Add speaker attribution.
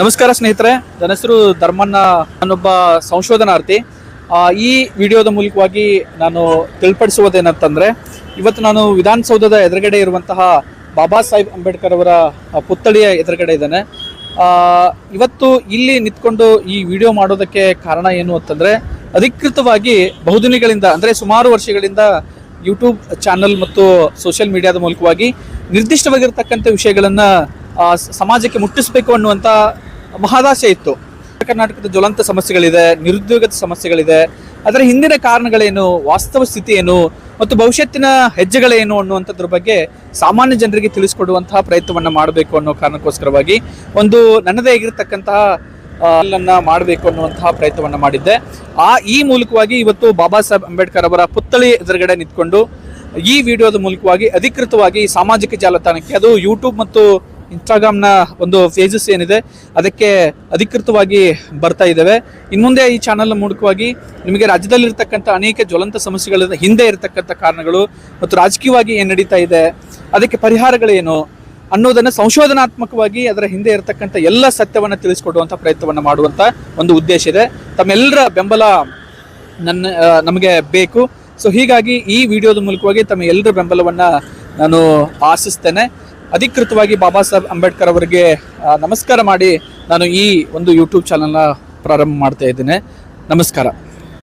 Speaker 1: ನಮಸ್ಕಾರ ಸ್ನೇಹಿತರೆ, ನನ್ನ ಹೆಸರು ಧರ್ಮಣ್ಣ. ನಾನೊಬ್ಬ ಸಂಶೋಧನಾರ್ಥಿ. ಈ ವಿಡಿಯೋದ ಮೂಲಕವಾಗಿ ನಾನು ತಿಳಿಪಡಿಸುವುದೇನಂತಂದರೆ, ಇವತ್ತು ನಾನು ವಿಧಾನಸೌಧದ ಎದುರುಗಡೆ ಇರುವಂತಹ ಬಾಬಾ ಸಾಹೇಬ್ ಅಂಬೇಡ್ಕರ್ ಅವರ ಪುತ್ಥಳಿಯ ಎದುರುಗಡೆ ಇದ್ದೇನೆ. ಇವತ್ತು ಇಲ್ಲಿ ನಿಂತ್ಕೊಂಡು ಈ ವಿಡಿಯೋ ಮಾಡೋದಕ್ಕೆ ಕಾರಣ ಏನು ಅಂತಂದರೆ, ಅಧಿಕೃತವಾಗಿ ಬಹುದಿನಗಳಿಂದ ಅಂದರೆ ಸುಮಾರು ವರ್ಷಗಳಿಂದ ಯೂಟ್ಯೂಬ್ ಚಾನಲ್ ಮತ್ತು ಸೋಷಿಯಲ್ ಮೀಡಿಯಾದ ಮೂಲಕವಾಗಿ ನಿರ್ದಿಷ್ಟವಾಗಿರ್ತಕ್ಕಂಥ ವಿಷಯಗಳನ್ನು ಸಮಾಜಕ್ಕೆ ಮುಟ್ಟಿಸಬೇಕು ಅನ್ನುವಂಥ ಮಹದಾಸೆ ಇತ್ತು. ಕರ್ನಾಟಕದ ಜ್ವಲಂತ ಸಮಸ್ಯೆಗಳಿದೆ, ನಿರುದ್ಯೋಗದ ಸಮಸ್ಯೆಗಳಿದೆ, ಅದರ ಹಿಂದಿನ ಕಾರಣಗಳೇನು, ವಾಸ್ತವ ಸ್ಥಿತಿ ಏನು ಮತ್ತು ಭವಿಷ್ಯತ್ತಿನ ಹೆಜ್ಜೆಗಳೇನು ಅನ್ನುವಂಥದ್ರ ಬಗ್ಗೆ ಸಾಮಾನ್ಯ ಜನರಿಗೆ ತಿಳಿಸ್ಕೊಡುವಂತಹ ಪ್ರಯತ್ನವನ್ನು ಮಾಡಬೇಕು ಅನ್ನೋ ಕಾರಣಕ್ಕೋಸ್ಕರವಾಗಿ ಒಂದು ನನ್ನದೇ ಆಗಿರತಕ್ಕಂತಹ ಮಾಡಬೇಕು ಅನ್ನುವಂತಹ ಪ್ರಯತ್ನವನ್ನು ಮಾಡಿದ್ದೆ. ಈ ಮೂಲಕವಾಗಿ ಇವತ್ತು ಬಾಬಾ ಸಾಹೇಬ್ ಅಂಬೇಡ್ಕರ್ ಅವರ ಪುತ್ಥಳಿ ಎದುರುಗಡೆ ನಿಂತ್ಕೊಂಡು ಈ ವಿಡಿಯೋದ ಮೂಲಕವಾಗಿ ಅಧಿಕೃತವಾಗಿ ಸಾಮಾಜಿಕ ಜಾಲತಾಣಕ್ಕೆ, ಅದು ಯೂಟ್ಯೂಬ್ ಮತ್ತು ಇನ್ಸ್ಟಾಗ್ರಾಮ್ನ ಒಂದು ಫೇಜಸ್ ಏನಿದೆ ಅದಕ್ಕೆ ಅಧಿಕೃತವಾಗಿ ಬರ್ತಾ ಇದ್ದಾವೆ. ಇನ್ಮುಂದೆ ಈ ಚಾನಲ್ ಮೂಲಕವಾಗಿ ನಿಮಗೆ ರಾಜ್ಯದಲ್ಲಿರ್ತಕ್ಕಂಥ ಅನೇಕ ಜ್ವಲಂತ ಸಮಸ್ಯೆಗಳ ಹಿಂದೆ ಇರತಕ್ಕಂಥ ಕಾರಣಗಳು ಮತ್ತು ರಾಜಕೀಯವಾಗಿ ಏನು ನಡೀತಾ ಇದೆ, ಅದಕ್ಕೆ ಪರಿಹಾರಗಳೇನು ಅನ್ನೋದನ್ನು ಸಂಶೋಧನಾತ್ಮಕವಾಗಿ ಅದರ ಹಿಂದೆ ಇರತಕ್ಕಂಥ ಎಲ್ಲ ಸತ್ಯವನ್ನು ತಿಳಿಸ್ಕೊಡುವಂಥ ಪ್ರಯತ್ನವನ್ನು ಮಾಡುವಂಥ ಒಂದು ಉದ್ದೇಶ ಇದೆ. ತಮ್ಮೆಲ್ಲರ ಬೆಂಬಲ ನಮಗೆ ಬೇಕು. ಸೊ ಹೀಗಾಗಿ ಈ ವಿಡಿಯೋದ ಮೂಲಕವಾಗಿ ತಮ್ಮ ಎಲ್ಲರ ಬೆಂಬಲವನ್ನು ನಾನು ಆಶಿಸ್ತೇನೆ. ಅಧಿಕೃತವಾಗಿ ಬಾಬಾ ಸಾಹೇಬ್ ಅಂಬೇಡ್ಕರ್ ಅವರಿಗೆ ನಮಸ್ಕಾರ ಮಾಡಿ ನಾನು ಈ ಒಂದು ಯೂಟ್ಯೂಬ್ ಚಾನಲ್ನ ಪ್ರಾರಂಭ ಮಾಡ್ತಾ ಇದ್ದೇನೆ. ನಮಸ್ಕಾರ.